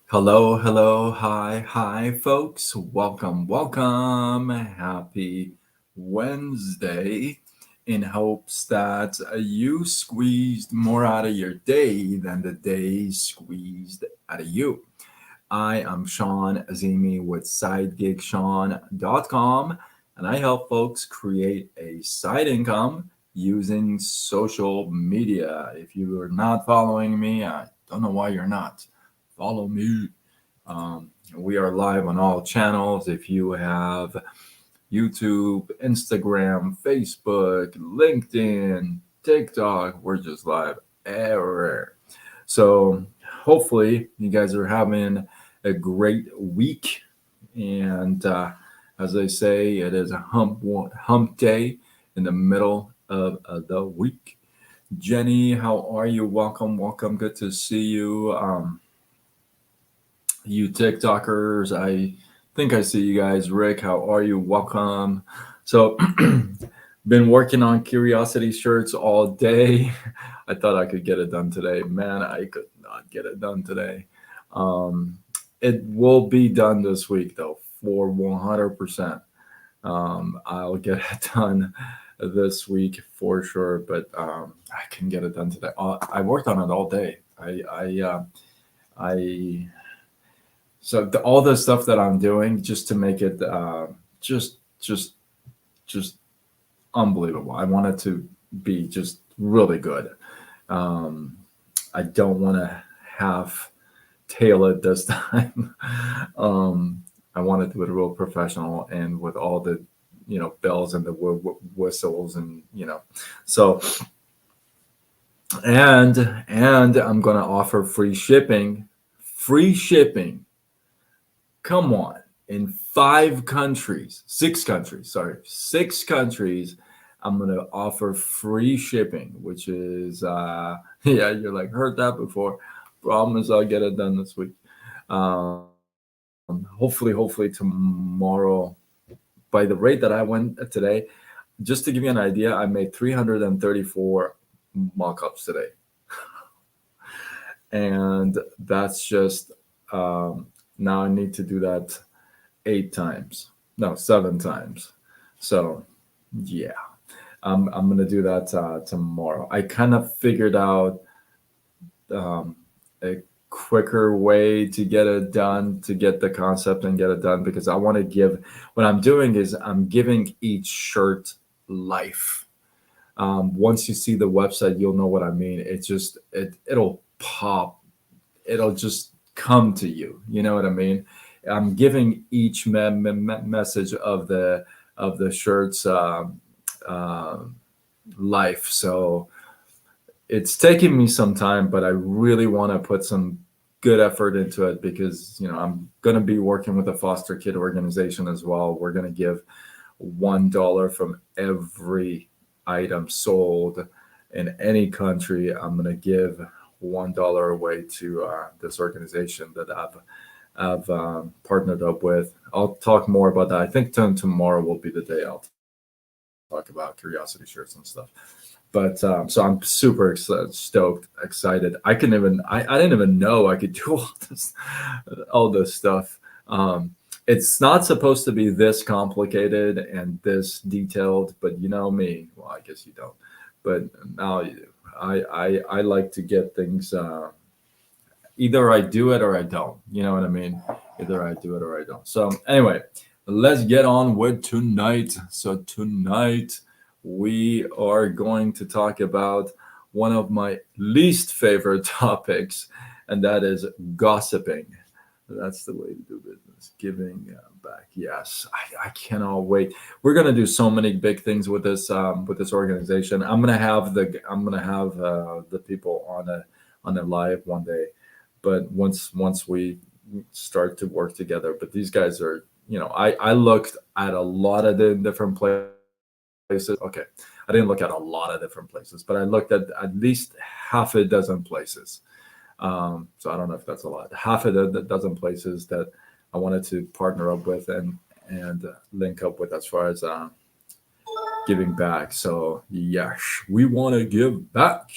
Hello, hello, hi, folks. Welcome. Happy Wednesday. In hopes that you squeezed more out of your day than the day squeezed out of you. I am Sean Azimi with SideGigSean.com, and I help folks create a side income using social media. If you are not following me, I don't know why you're not. Follow me. We are live on all channels. If you have YouTube, Instagram, Facebook, LinkedIn, TikTok, we're just live everywhere. So hopefully you guys are having a great week. And as I say, it is a hump day in the middle of the week. Jenny, how are you? Welcome. Good to see you. You TikTokers. I think I see you guys. Rick, how are you? Welcome. So, been working on curiosity shirts all day. I thought I could get it done today. Man, I could not get it done today. Um, it will be done this week, though, for 100%. I'll get it done this week for sure, but I can get it done today. I worked on it all day. I so all the stuff that I'm doing just to make it just just just unbelievable. I want it to be just really good. Um, I don't want to have tail it this time. um, I want to do it real professional and with all the bells and the whistles and so and I'm gonna offer free shipping. Free shipping, come on, in 5 countries, 6 countries, sorry, 6 countries. I'm gonna offer free shipping, which is yeah, you're like, heard that before. Problem is, I'll get it done this week. Hopefully tomorrow. By the rate that I went today, just to give you an idea, I made 334 mock-ups today, and that's just now I need to do that 8 times, no, 7 times. So yeah, I'm gonna do that tomorrow. I kind of figured out a quicker way to get it done, to get the concept and get it done, because I want to give. What I'm doing is I'm giving each shirt life. Once you see the website, you'll know what I mean. It'll pop. It'll just come to you. You know what I mean? I'm giving each message of the shirts uh, life. So it's taking me some time, but I really want to put some good effort into it because I'm going to be working with a foster kid organization as well. We're going to give $1 from every item sold in any country. I'm going to give $1 away to this organization that I've partnered up with. I'll talk more about that. I think tomorrow will be the day I'll talk about curiosity shirts and stuff. But so I'm super stoked, excited. I didn't even know I could do all this stuff. It's not supposed to be this complicated and this detailed, but you know me. Well, I guess you don't, but now you do. I like to get things. Either I do it or I don't. You know what I mean? Either I do it or I don't. So anyway, let's get on with tonight. So tonight we are going to talk about one of my least favorite topics, and that is gossiping. That's the way to do business. Giving back. Yes, I cannot wait. We're gonna do so many big things with this organization. I'm gonna have the people on a live one day, but once we start to work together. But these guys are, I looked at a lot of the different places. Okay, I didn't look at a lot of different places, but I looked at least half a dozen places. So I don't know if that's a lot. Half of the dozen places that I wanted to partner up with and link up with as far as giving back. So yes, we want to give back.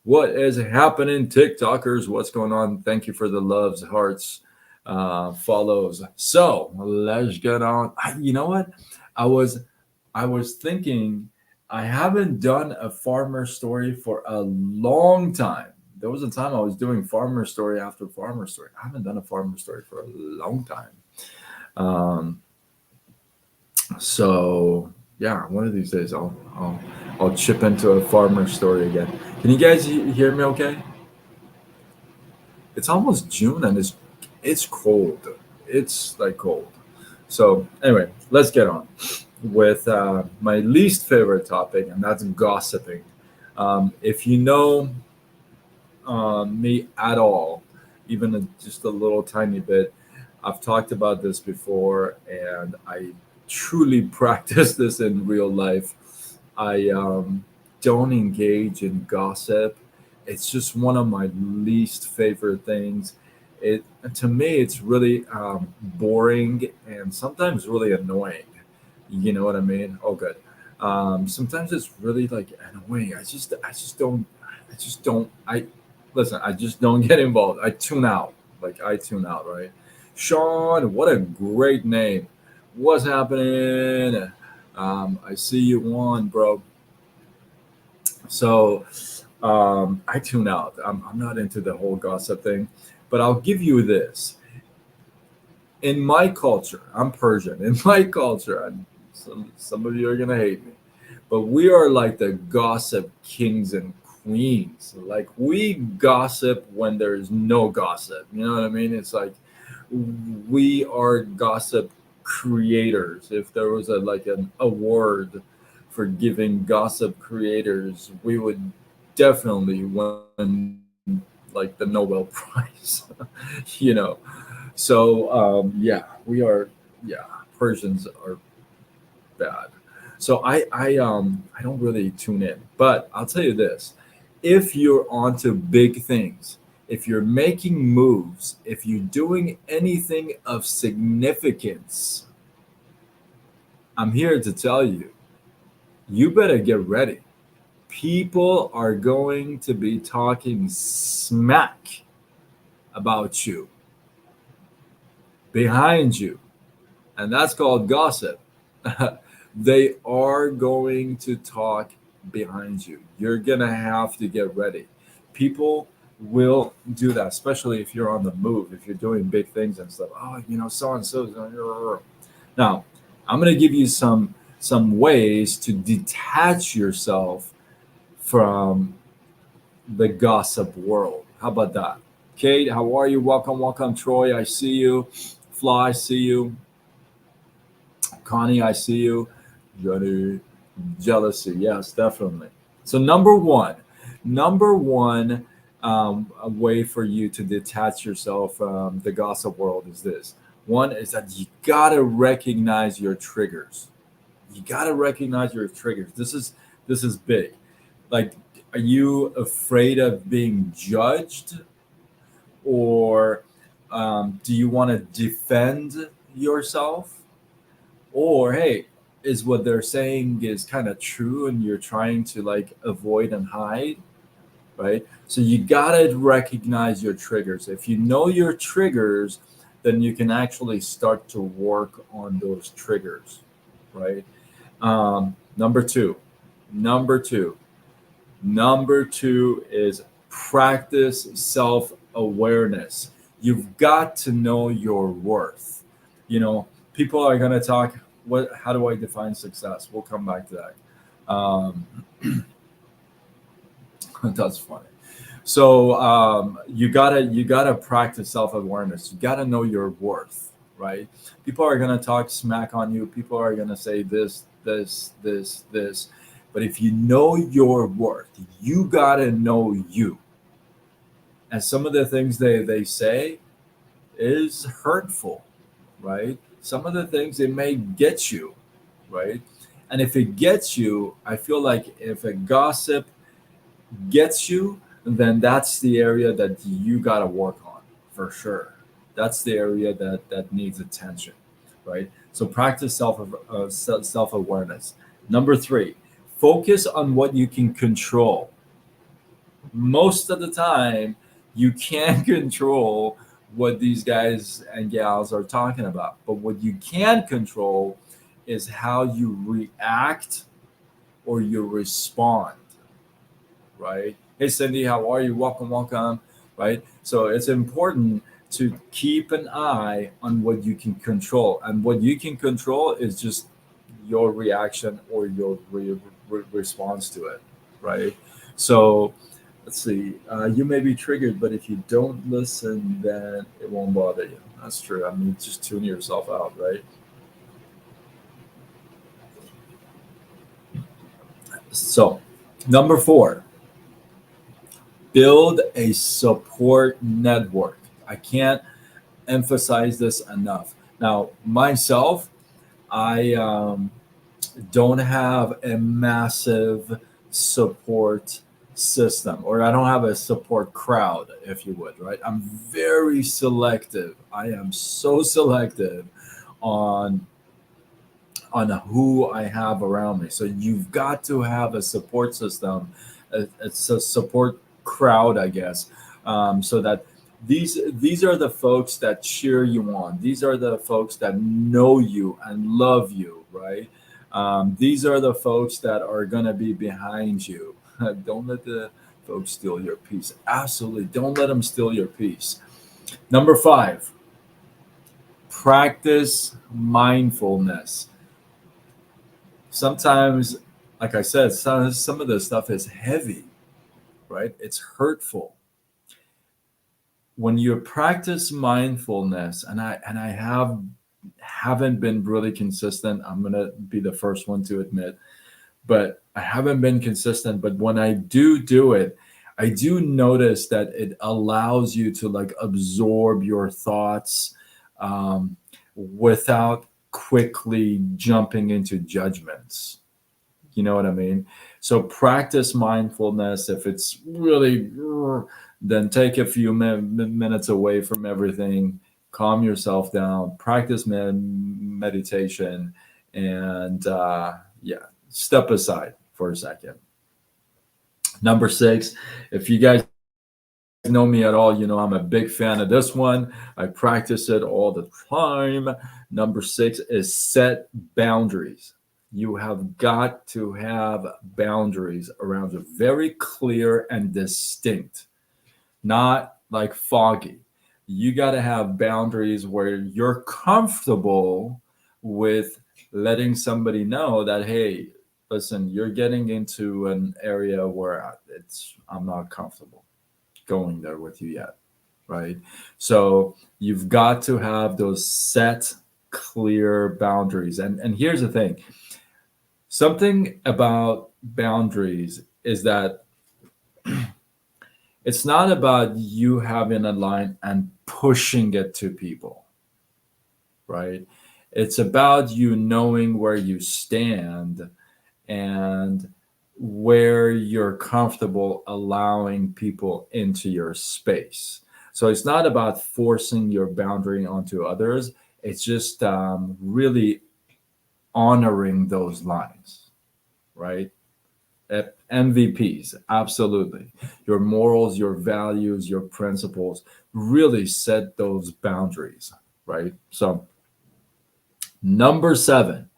What is happening, TikTokers? What's going on? Thank you for the loves, hearts. follows. So let's get on. You know what? I was I was thinking I haven't done a farmer story for a long time. There was a time I was doing farmer story after farmer story. I haven't done a farmer story for a long time. Um, so yeah, one of these days I'll chip into a farmer story again. Can you guys hear me? Okay, it's almost June and it's cold. It's like cold. So anyway, let's get on with my least favorite topic, and that's gossiping. If you know me at all, even just a little tiny bit, I've talked about this before, and I truly practice this in real life. I don't engage in gossip. It's just one of my least favorite things. It to me, it's really boring and sometimes really annoying. You know what I mean? Oh, good. Sometimes it's really like annoying. I just don't. I listen. I just don't get involved. I tune out. Like I tune out. Right? Sean, what a great name. What's happening? I see you on, bro. So I tune out. I'm not into the whole gossip thing, but I'll give you this. In my culture, I'm Persian. In my culture, and some of you are gonna hate me, but we are like the gossip kings and queens. Like we gossip when there's no gossip. You know what I mean? It's like we are gossip creators. If there was a like an award for giving gossip creators, we would definitely win like the Nobel Prize. you know. So yeah, we are. Yeah, Persians are bad. So I don't really tune in. But I'll tell you this: if you're onto big things, if you're making moves, if you're doing anything of significance, I'm here to tell you, you better get ready. People are going to be talking smack about you behind you, and that's called gossip. They are going to talk behind you. You're gonna have to get ready. People will do that, especially if you're on the move, if you're doing big things and stuff. Oh, so and so. Now, I'm gonna give you some ways to detach yourself from the gossip world. How about that? Kate, how are you? Welcome, welcome. Troy, I see you. Fly, I see you. Connie, I see you. Johnny, jealousy. Yes, definitely. So number one, a way for you to detach yourself from the gossip world is this. One is that you gotta recognize your triggers. You gotta recognize your triggers. This is big. Like, are you afraid of being judged, or do you want to defend yourself? Or hey, is what they're saying is kind of true and you're trying to like avoid and hide, right? So you gotta recognize your triggers. If you know your triggers, then you can actually start to work on those triggers, right? Number two, number two, number two is practice self awareness. You've got to know your worth. You know, people are going to talk, what, how do I define success? We'll come back to that. That's funny. So you gotta practice self awareness. You gotta know your worth, right? People are gonna talk smack on you. People are gonna say this. But if you know your worth, you gotta know you. And some of the things they say is hurtful, right? Some of the things it may get you, right? And if it gets you, I feel like if a gossip gets you, then that's the area that you got to work on for sure. That's the area that needs attention, right? So practice self awareness. Number three, focus on what you can control. Most of the time, you can control what these guys and gals are talking about. But what you can control is how you react or you respond, right? Hey, Cindy, how are you? Welcome, welcome, right? So it's important to keep an eye on what you can control. And what you can control is just your reaction or your response to it, right? So let's see. You may be triggered, but if you don't listen, then it won't bother you. That's true. I mean, just tune yourself out, right? So, number four, build a support network. I can't emphasize this enough. Now, myself, I don't have a massive support system, or I don't have a support crowd, if you would, right? I'm very selective. I am so selective on who I have around me. So you've got to have a support system, it's a support crowd, I guess, so that these are the folks that cheer you on. These are the folks that know you and love you, right? These are the folks that are going to be behind you. Don't let the folks steal your peace. Absolutely, don't let them steal your peace. Number five, practice mindfulness. Sometimes, like I said, some of the stuff is heavy, right? It's hurtful. When you practice mindfulness, and I haven't been really consistent. I'm gonna be the first one to admit, but I haven't been consistent. But when I do it, I do notice that it allows you to like absorb your thoughts without quickly jumping into judgments. You know what I mean? So practice mindfulness. If it's really, then take a few minutes away from everything, calm yourself down, practice meditation, and yeah, step aside for a second. Number six, if you guys know me at all, you know I'm a big fan of this one. I practice it all the time. Number six is set boundaries. You have got to have boundaries around you, very clear and distinct, not like foggy. You got to have boundaries where you're comfortable with letting somebody know that, hey, listen, you're getting into an area where I'm not comfortable going there with you yet, right? So you've got to have those set, clear boundaries. And here's the thing, something about boundaries is that it's not about you having a line and pushing it to people, right? It's about you knowing where you stand and where you're comfortable allowing people into your space. So it's not about forcing your boundary onto others. It's just really honoring those lines, right? MVPs, absolutely. Your morals, your values, your principles really set those boundaries, right? So, number seven,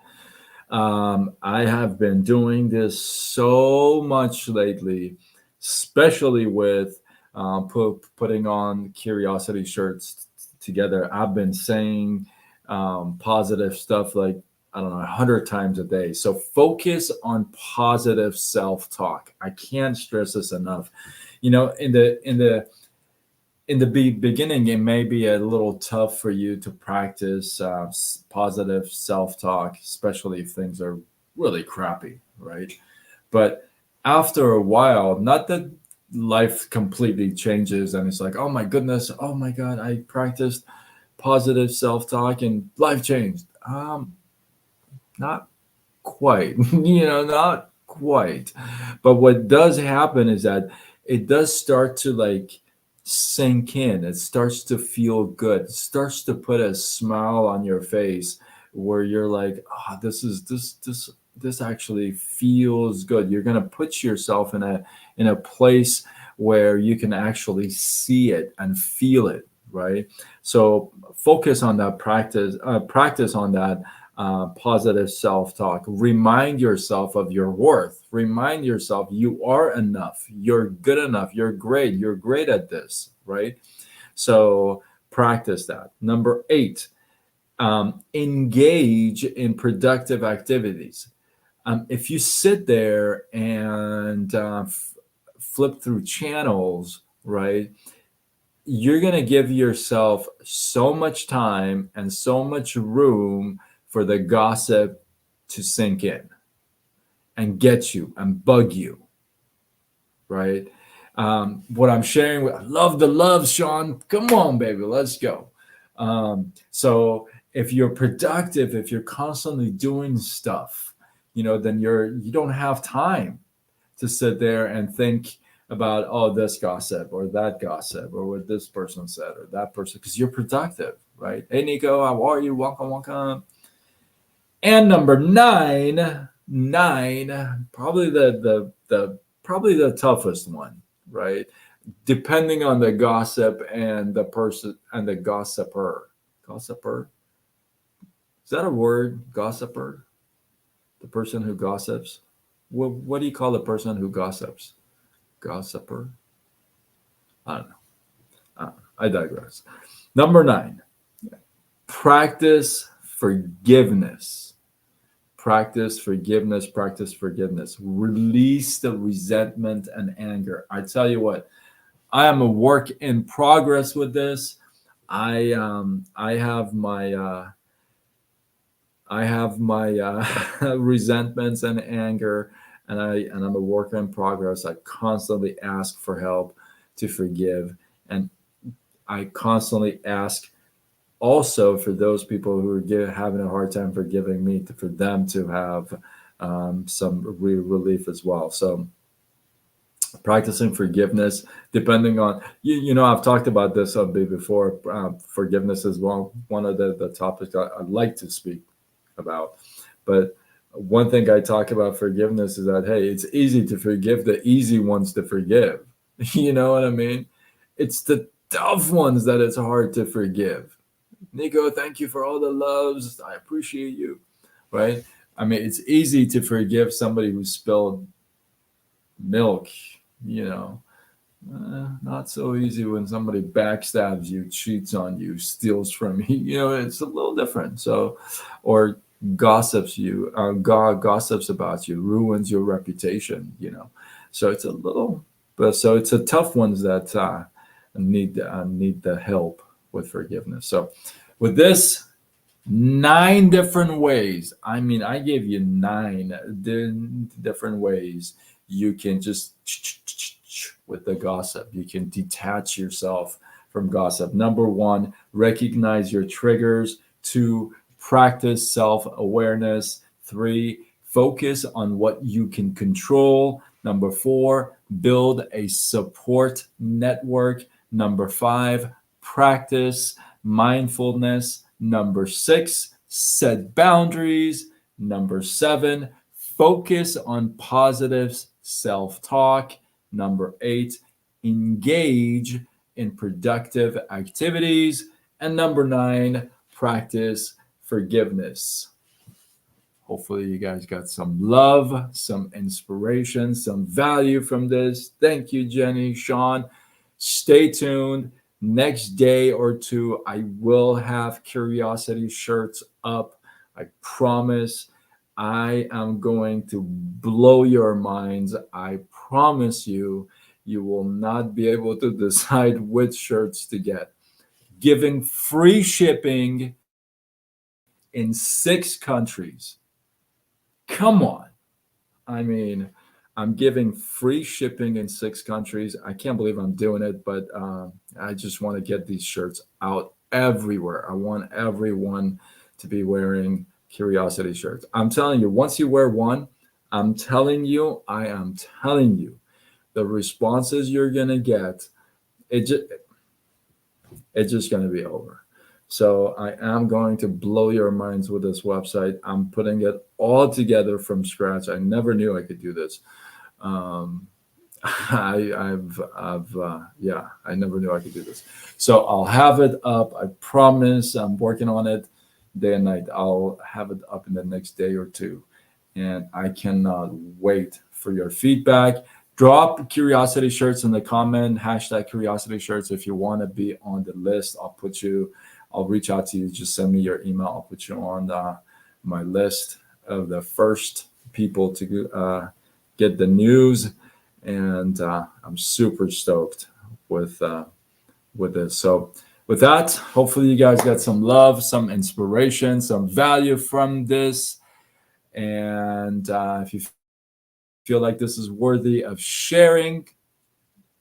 I have been doing this so much lately, especially with putting on curiosity shirts together. I've been saying positive stuff like, I don't know, 100 times a day. So focus on positive self-talk. I can't stress this enough. You know, in the beginning, it may be a little tough for you to practice positive self-talk, especially if things are really crappy, right? But after a while, not that life completely changes and it's like, oh my goodness, oh my God, I practiced positive self-talk and life changed. Not quite, not quite. But what does happen is that it does start to like sink in. It starts to feel good. It starts to put a smile on your face where you're like, oh, this actually feels good. You're gonna put yourself in a place where you can actually see it and feel it, right? So focus on that practice on that positive self-talk. Remind yourself of your worth. Remind yourself you are enough. You're good enough. You're great. You're great at this, right? So practice that. Number 8, engage in productive activities. If you sit there and flip through channels, right, you're going to give yourself so much time and so much room for the gossip to sink in and get you and bug you, right? What I'm sharing with, I love the love, Sean. Come on, baby, let's go. So if you're productive, if you're constantly doing stuff, then you don't have time to sit there and think about, oh, this gossip or that gossip or what this person said or that person, because you're productive, right? Hey, Nico, how are you? Welcome, welcome. And number nine, probably the toughest one, right? Depending on the gossip and the person and the gossiper. Gossiper? Is that a word? Gossiper? The person who gossips? What do you call the person who gossips? Gossiper? I don't know. I digress. Number 9, practice forgiveness. Practice forgiveness, practice forgiveness. Release the resentment and anger. I tell you what, I am a work in progress with this. I have my resentments and anger, and I'm a work in progress. I constantly ask for help to forgive, and I constantly ask also for those people who are having a hard time forgiving me, for them to have some relief as well. So practicing forgiveness, depending on I've talked about this a bit before. Forgiveness is one of the topics I'd like to speak about. But one thing I talk about forgiveness is that, hey, it's easy to forgive the easy ones to forgive. You know what I mean? It's the tough ones that it's hard to forgive. Nico, thank you for all the loves. I appreciate you. Right? I mean, it's easy to forgive somebody who spilled milk, not so easy when somebody backstabs you, cheats on you, steals from you. It's a little different. So, or gossips gossips about you, ruins your reputation. So it's a little, but so it's a tough ones that need the help with forgiveness. So, with this, 9 different ways. I mean, I gave you 9 different ways you can just with the gossip. You can detach yourself from gossip. Number 1, recognize your triggers. 2, practice self-awareness. 3, focus on what you can control. Number 4, build a support network. Number 5, practice mindfulness. Number 6, set boundaries. Number 7, focus on positive self-talk. Number 8, engage in productive activities. And number 9, practice forgiveness. Hopefully, you guys got some love, some inspiration, some value from this. Thank you, Jenny, Sean. Stay tuned. Next day or 2, I will have curiosity shirts up. I promise. I am going to blow your minds. I promise you, you will not be able to decide which shirts to get. Giving free shipping in 6 countries. Come on. I mean, I'm giving free shipping in 6 countries. I can't believe I'm doing it, but I just want to get these shirts out everywhere. I want everyone to be wearing curiosity shirts. I'm telling you, once you wear one, I am telling you, the responses you're going to get, it's just going to be over. So I am going to blow your minds with this website. I'm putting it all together from scratch. I never knew I could do this. Yeah, I never knew I could do this. So I'll have it up. I promise. I'm working on it day and night. I'll have it up in the next day or two, and I cannot wait for your feedback. Drop curiosity shirts in the comment hashtag curiosity shirts if you want to be on the list. I'll reach out to you. Just send me your email. I'll put you on my list of the first people to get the news, and I'm super stoked with this. So with that, hopefully you guys got some love, some inspiration, some value from this, and if you feel like this is worthy of sharing,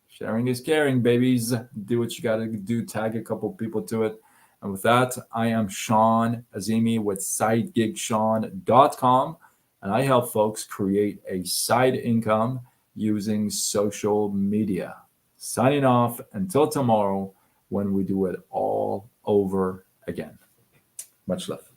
sharing is caring, babies. Do what you got to do. Tag a couple people to it. And with that, I am Sean Azimi with SideGigSean.com, and I help folks create a side income using social media. Signing off until tomorrow when we do it all over again. Much love.